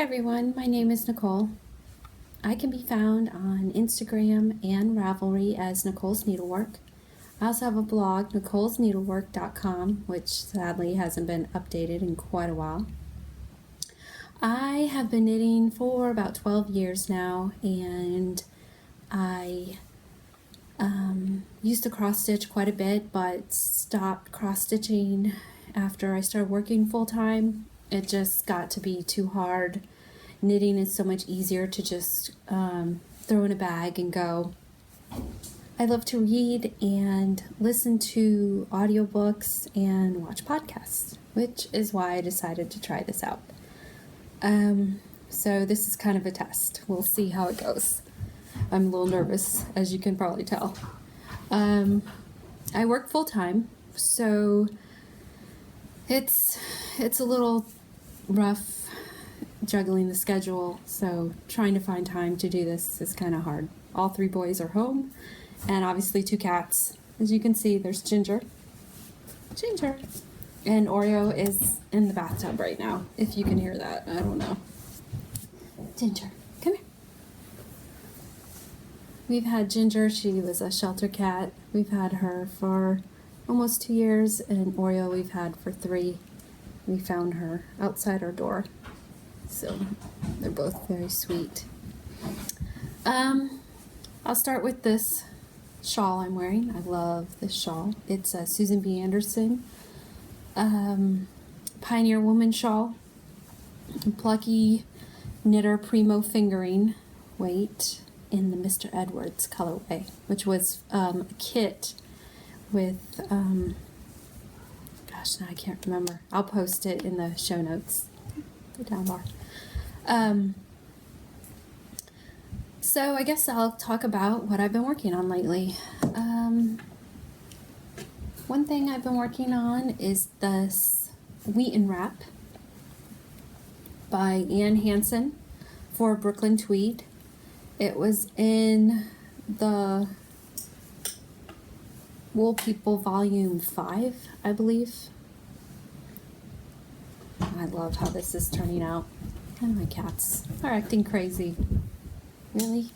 everyone, my name is Nicole. I can be found on Instagram and Ravelry as Nicole's Needlework. I also have a blog, nicolesneedlework.com, which sadly hasn't been updated in quite a while. I have been knitting for about 12 years now, and I used to cross stitch quite a bit, but stopped cross stitching after I started working full time. It just got to be too hard. Knitting is so much easier to just throw in a bag and go. I love to read and listen to audiobooks and watch podcasts, which is why I decided to try this out. So this is kind of a test. We'll see how it goes. I'm a little nervous, as you can probably tell. I work full time, so it's a little rough juggling the schedule, so trying to find time to do this is kind of hard. All 3 boys are home, and obviously 2 cats. As you can see, there's Ginger, and Oreo is in the bathtub right now. If you can hear that, I don't know. Ginger, come here. We've had Ginger. She was a shelter cat. We've had her for almost 2 years, and Oreo we've had for 3. We found her outside our door, so they're both very sweet. I'll start with this shawl I'm wearing. I love this shawl. It's a Susan B. Anderson Pioneer Woman shawl. Plucky knitter primo fingering weight in the Mr. Edwards colorway, which was a kit with gosh, now I can't remember. I'll post it in the show notes, the down bar. So I guess I'll talk about what I've been working on lately. One thing I've been working on is this Wheaten Wrap by Ann Hansen for Brooklyn Tweed. It was in the Wool People Volume 5, I believe. I love how this is turning out. And my cats are acting crazy. Really?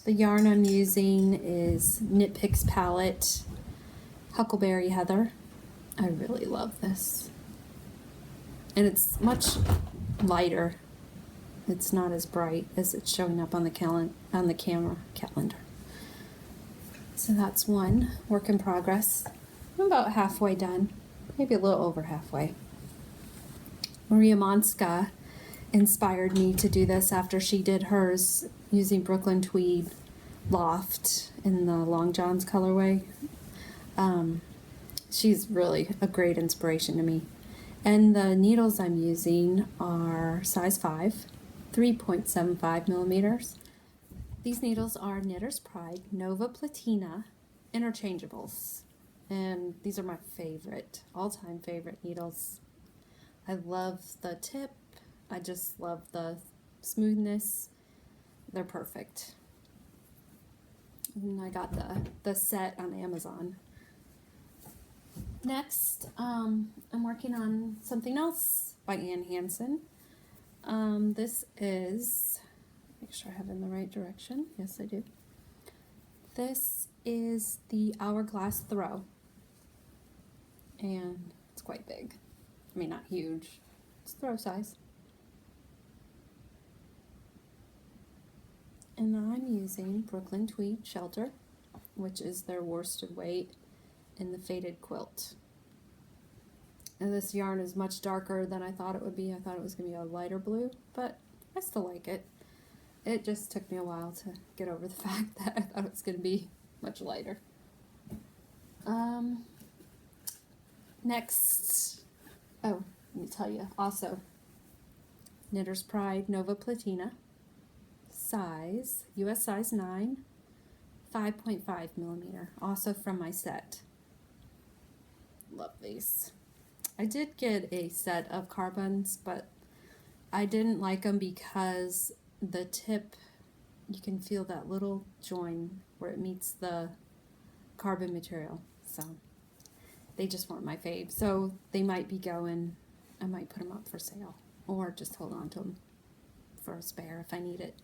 The yarn I'm using is Knit Picks Palette Huckleberry Heather. I really love this. And it's much lighter. It's not as bright as it's showing up on the camera calendar. So that's one work in progress. I'm about halfway done, maybe a little over halfway. Maria Monska inspired me to do this after she did hers using Brooklyn Tweed Loft in the Long John's colorway. She's really a great inspiration to me. And the needles I'm using are size 5, 3.75 millimeters. These needles are Knitter's Pride Nova Platina interchangeables. And these are my favorite, all-time favorite needles. I love the tip. I just love the smoothness. They're perfect. And I got the set on Amazon. Next, I'm working on something else by Ann Hansen. This is, make sure I have it in the right direction. Yes, I do. This is the Hourglass Throw. And it's quite big. I mean, not huge. It's throw size. And I'm using Brooklyn Tweed Shelter, which is their worsted weight in the faded quilt. And this yarn is much darker than I thought it would be. I thought it was going to be a lighter blue, but I still like it. It just took me a while to get over the fact that I thought it was going to be much lighter. Next, oh, let me tell you, also, Knitter's Pride Nova Platina, size, US size 9, 5.5 millimeter, also from my set. Love these. I did get a set of carbons, but I didn't like them because the tip, you can feel that little join where it meets the carbon material. So they just weren't my fave. So they might be going, I might put them up for sale or just hold on to them for a spare if I need it.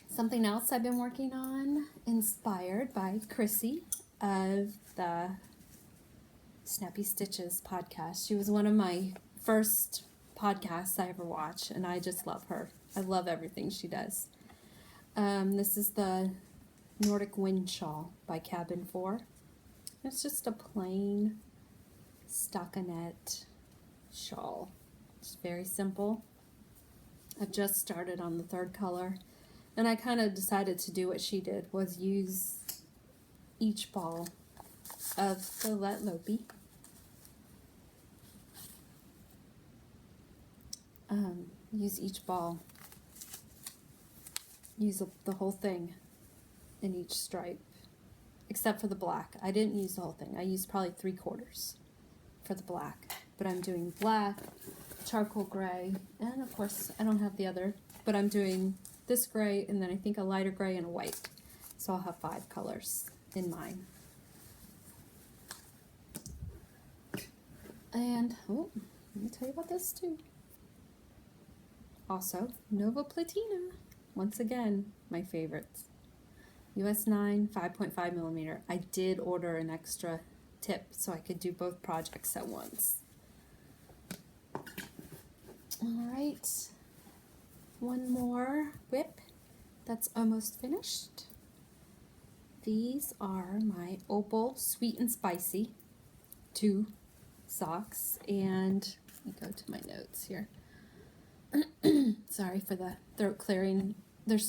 Something else I've been working on, inspired by Chrissy of the Snappy Stitches podcast. She was one of my first podcasts I ever watched, and I just love her. I love everything she does. This is the Nordic Wind shawl by Cabin 4. It's just a plain stockinette shawl. It's very simple. I've just started on the third color, and I kind of decided to do what she did, was use each ball of the Let Lopi. Use each ball, use the whole thing in each stripe, except for the black. I didn't use the whole thing. I used probably 3/4 for the black, but I'm doing black, charcoal gray, and of course I don't have the other, but I'm doing this gray and then I think a lighter gray and a white. So I'll have 5 colors in mine. And, oh, let me tell you about this too. Also, Nova Platina. Once again, my favorites. US 9, 5.5 millimeter. I did order an extra tip so I could do both projects at once. Alright, one more whip that's almost finished. These are my Opal Sweet and Spicy 2 socks, and let me go to my notes here. Sorry for the throat clearing. Let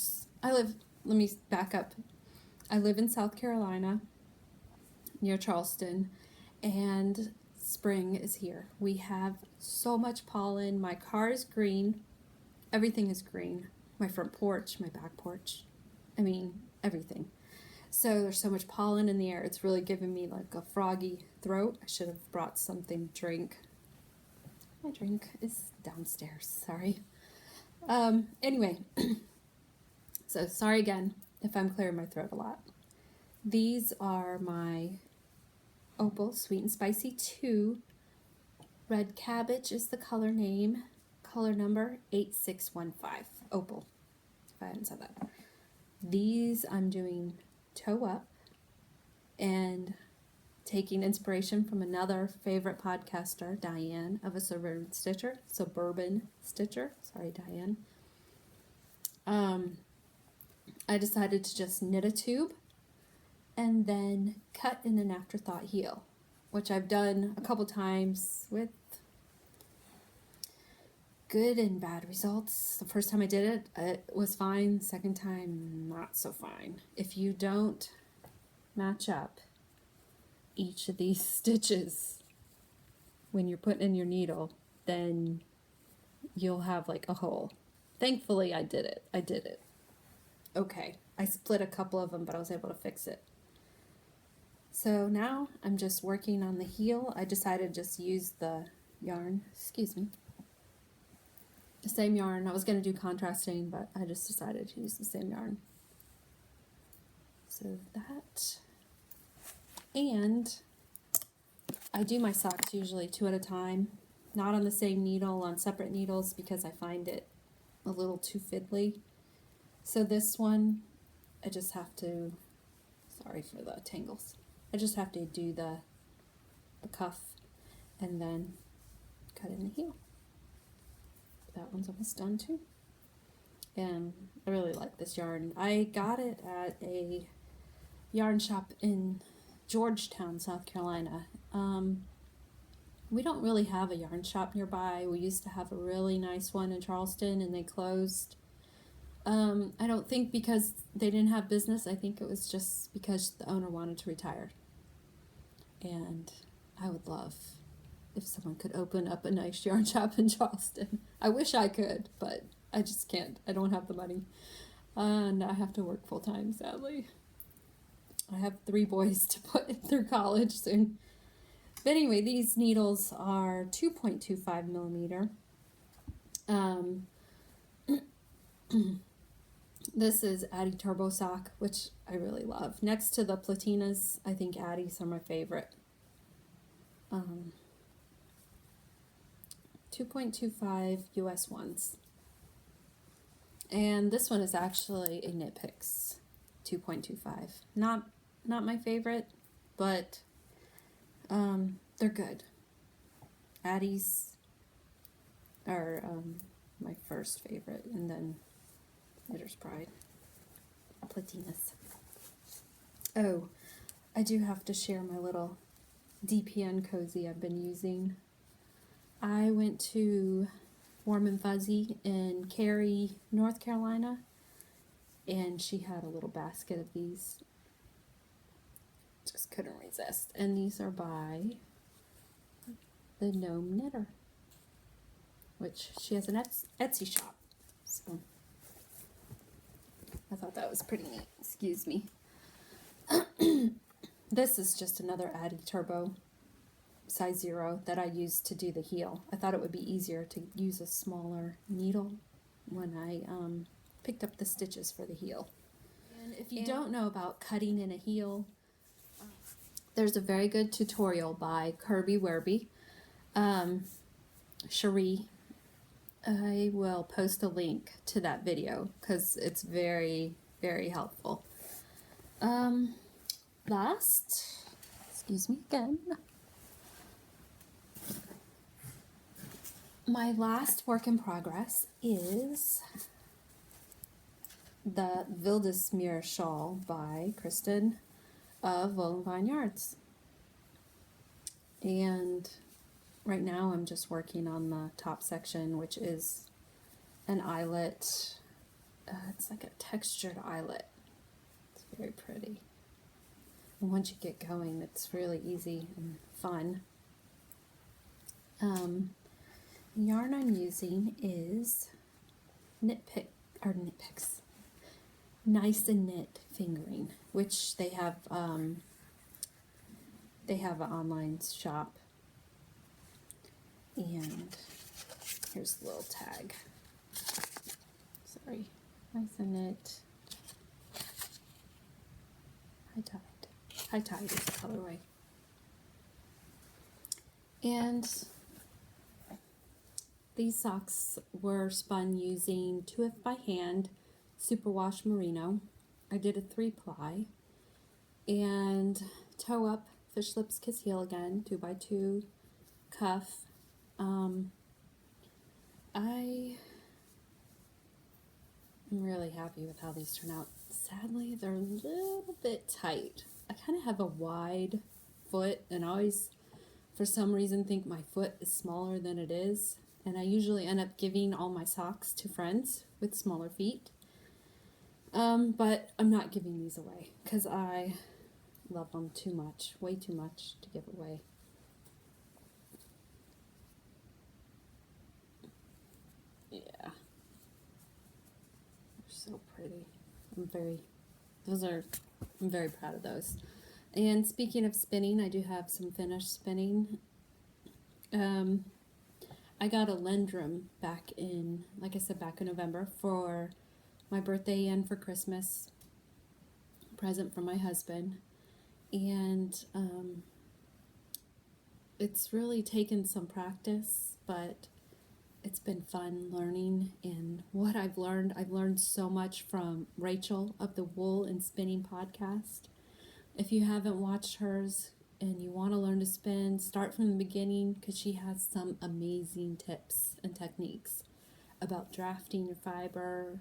me back up. I live in South Carolina, near Charleston, and spring is here. We have so much pollen. My car is green. Everything is green. My front porch, my back porch. I mean, everything. So there's so much pollen in the air. It's really giving me like a froggy throat. I should have brought something to drink. My drink is downstairs, sorry. Anyway, so sorry again if I'm clearing my throat a lot. These are my Opal Sweet and Spicy 2. Red Cabbage is the color name. Color number 8615. Opal, if I hadn't said that. These I'm doing toe up and taking inspiration from another favorite podcaster, Diane, of a Suburban Stitcher. Sorry, Diane. I decided to just knit a tube and then cut in an afterthought heel, which I've done a couple times with good and bad results. The first time I did it, it was fine. Second time, not so fine. If you don't match up each of these stitches when you're putting in your needle, then you'll have like a hole. Thankfully, I did it. Okay, I split a couple of them, but I was able to fix it. So now I'm just working on the heel. I decided to just use the yarn, the same yarn. I was going to do contrasting, but I just decided to use the same yarn. So that, and I do my socks usually 2 at a time, not on the same needle, on separate needles, because I find it a little too fiddly. So this one, I just have to, sorry for the tangles, I just have to do the cuff and then cut in the heel. That one's almost done too. And I really like this yarn. I got it at a yarn shop in Georgetown, South Carolina. We don't really have a yarn shop nearby. We used to have a really nice one in Charleston and they closed. I don't think because they didn't have business. I think it was just because the owner wanted to retire. And I would love if someone could open up a nice yarn shop in Charleston. I wish I could, but I just can't. I don't have the money. And I have to work full time, sadly. I have 3 boys to put through college soon. But anyway, these needles are 2.25 millimeter. This is Addy Turbo Sock, which I really love. Next to the Platinas, I think Addies are my favorite. 2.25 US ones. And this one is actually a Knit Picks 2.25. Not my favorite, but they're good. Addies are my first favorite, and then Knitter's Pride, Platinas. Oh, I do have to share my little DPN cozy I've been using. I went to Warm and Fuzzy in Cary, North Carolina, and she had a little basket of these. Just couldn't resist. And these are by the Gnome Knitter, which she has an Etsy shop. So I thought that was pretty neat. Excuse me. This is just another Addy Turbo size 0 that I used to do the heel. I thought it would be easier to use a smaller needle when I picked up the stitches for the heel. And if you don't know about cutting in a heel, there's a very good tutorial by Kirby Werby. Cherie, I will post a link to that video because it's very, very helpful. Excuse me again. My last work in progress is the Wildesmeer shawl by Kristen of Wollongong Yards. And right now I'm just working on the top section, which is an eyelet. It's like a textured eyelet. It's very pretty. And once you get going, it's really easy and fun. The yarn I'm using is Knit Picks Nice and Knit Fingering, which they have an online shop. And here's the little tag. Sorry. Nice and Knit. High Tide is the colorway. And these socks were spun using 2F by hand superwash merino. I did a 3-ply and toe up fish lips kiss heel again, 2x2 cuff. I'm really happy with how these turn out. Sadly, they're a little bit tight. I kind of have a wide foot and I always, for some reason, think my foot is smaller than it is. And I usually end up giving all my socks to friends with smaller feet. But I'm not giving these away because I love them too much, way too much to give away. Yeah. They're so pretty. I'm very proud of those. And speaking of spinning, I do have some finished spinning. I got a Lendrum back in, like I said, back in November for my birthday and for Christmas. Present from my husband. And it's really taken some practice, but it's been fun learning. And what I've learned so much from Rachel of the Wool and Spinning podcast. If you haven't watched hers and you want to learn to spin, start from the beginning because she has some amazing tips and techniques about drafting your fiber,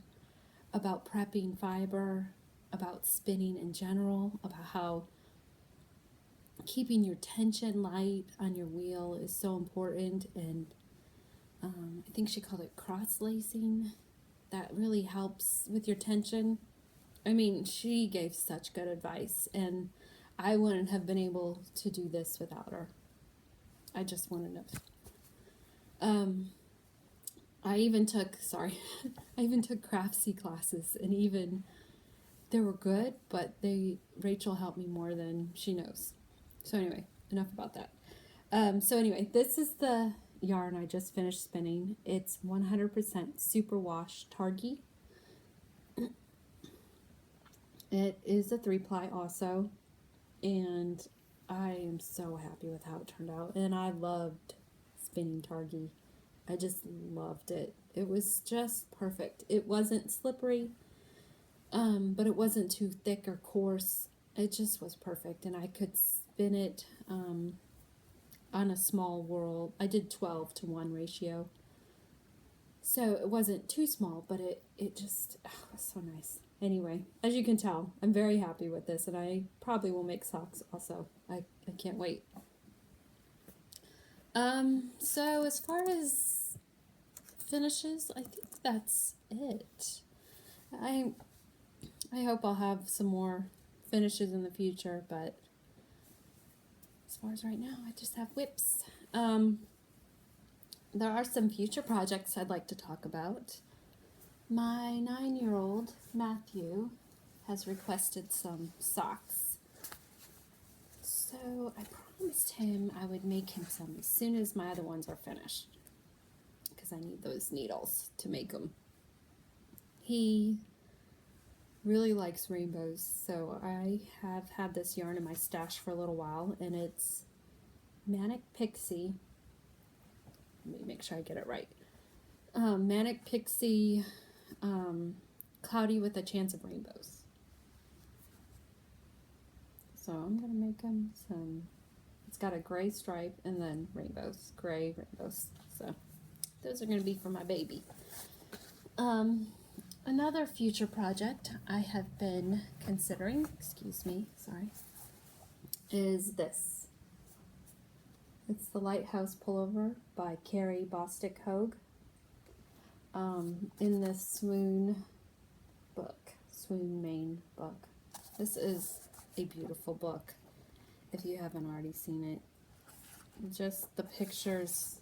about prepping fiber, about spinning in general, about how keeping your tension light on your wheel is so important. And I think she called it cross-lacing. That really helps with your tension. I mean, she gave such good advice, and I wouldn't have been able to do this without her. I just wouldn't have. I even took Craftsy classes, and even they were good, but Rachel helped me more than she knows. So anyway, enough about that. So anyway, this is the yarn I just finished spinning. It's 100% superwash Targhee. It is a 3-ply also, and I am so happy with how it turned out. And I loved spinning targhee. I just loved it. It was just perfect. It wasn't slippery, but it wasn't too thick or coarse. It just was perfect, and I could spin it on a small whirl. I did 12-to-1 ratio. So it wasn't too small, but it just was so nice. Anyway, as you can tell, I'm very happy with this, and I probably will make socks also. I can't wait. So as far as finishes, I think that's it. I hope I'll have some more finishes in the future, but as far as right now, I just have whips. There are some future projects I'd like to talk about. My 9-year-old, Matthew, has requested some socks. So I promised him I would make him some as soon as my other ones are finished, because I need those needles to make them. He really likes rainbows, so I have had this yarn in my stash for a little while, and it's Manic Pixie. Let me make sure I get it right. Manic Pixie Cloudy with a Chance of Rainbows. So I'm going to make him some. It's got a gray stripe and then rainbows. Gray rainbows. So those are going to be for my baby. Another future project I have been considering, is this. It's the Lighthouse Pullover by Carrie Bostick Hogue. In the Swoon Main book. This is a beautiful book, if you haven't already seen it. Just the pictures,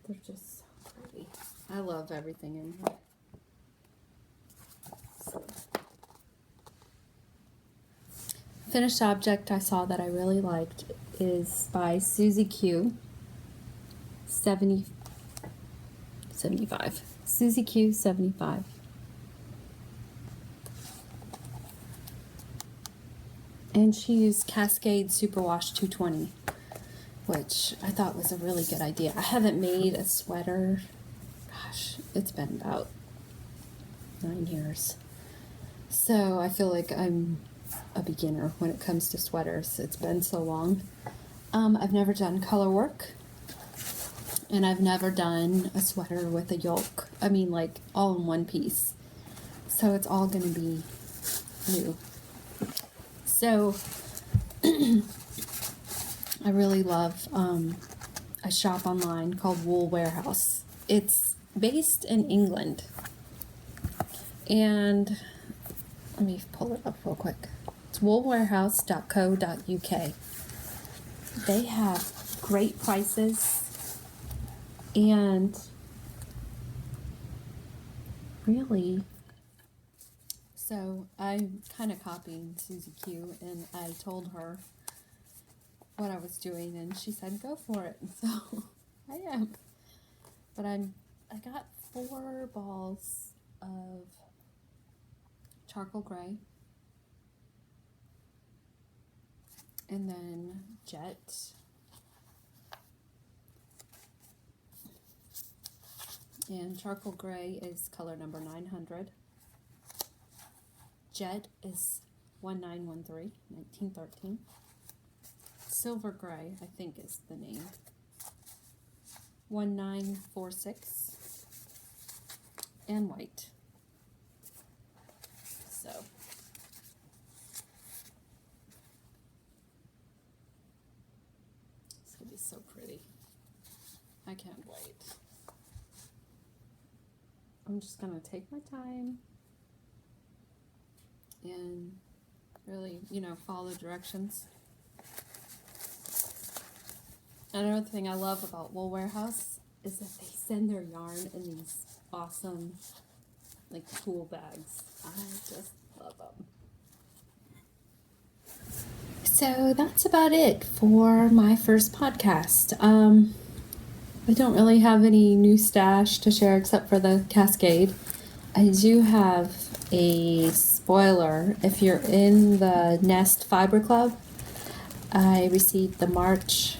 they're just so pretty. I love everything in here. So. Finished object I saw that I really liked is by Susie Q. 75. Susie Q 75. And she used Cascade Superwash 220, which I thought was a really good idea. I haven't made a sweater, gosh, it's been about 9 years. So I feel like I'm a beginner when it comes to sweaters. It's been so long. I've never done color work. And I've never done a sweater with a yoke. I mean, like, all in one piece. So it's all going to be new. So, I really love a shop online called Wool Warehouse. It's based in England. And, let me pull it up real quick. It's woolwarehouse.co.uk. They have great prices. And really, so I'm kind of copying Susie Q, and I told her what I was doing, and she said, go for it. And so I am. But I got 4 balls of charcoal gray, and then jet. And charcoal gray is color number 900. Jet is 1913, 1913. Silver gray, I think, is the name. 1946. And white. So. It's going to be so pretty. I can't wait. I'm just going to take my time and really, follow directions. Another thing I love about Wool Warehouse is that they send their yarn in these awesome, tool bags. I just love them. So that's about it for my first podcast. I don't really have any new stash to share except for the Cascade. I do have a spoiler, if you're in the Nest Fiber Club, I received the March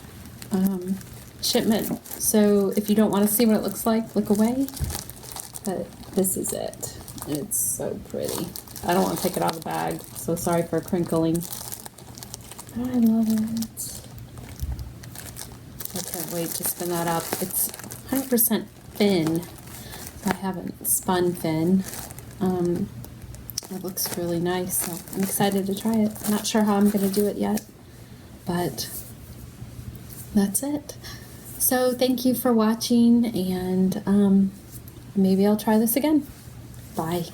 shipment. So if you don't want to see what it looks like, look away. But this is it. It's so pretty. I don't want to take it out of the bag, so sorry for crinkling. But I love it. I can't wait to spin that up. It's 100% fin. I haven't spun fin. It looks really nice, so I'm excited to try it. I'm not sure how I'm going to do it yet, but that's it. So thank you for watching, and maybe I'll try this again. Bye.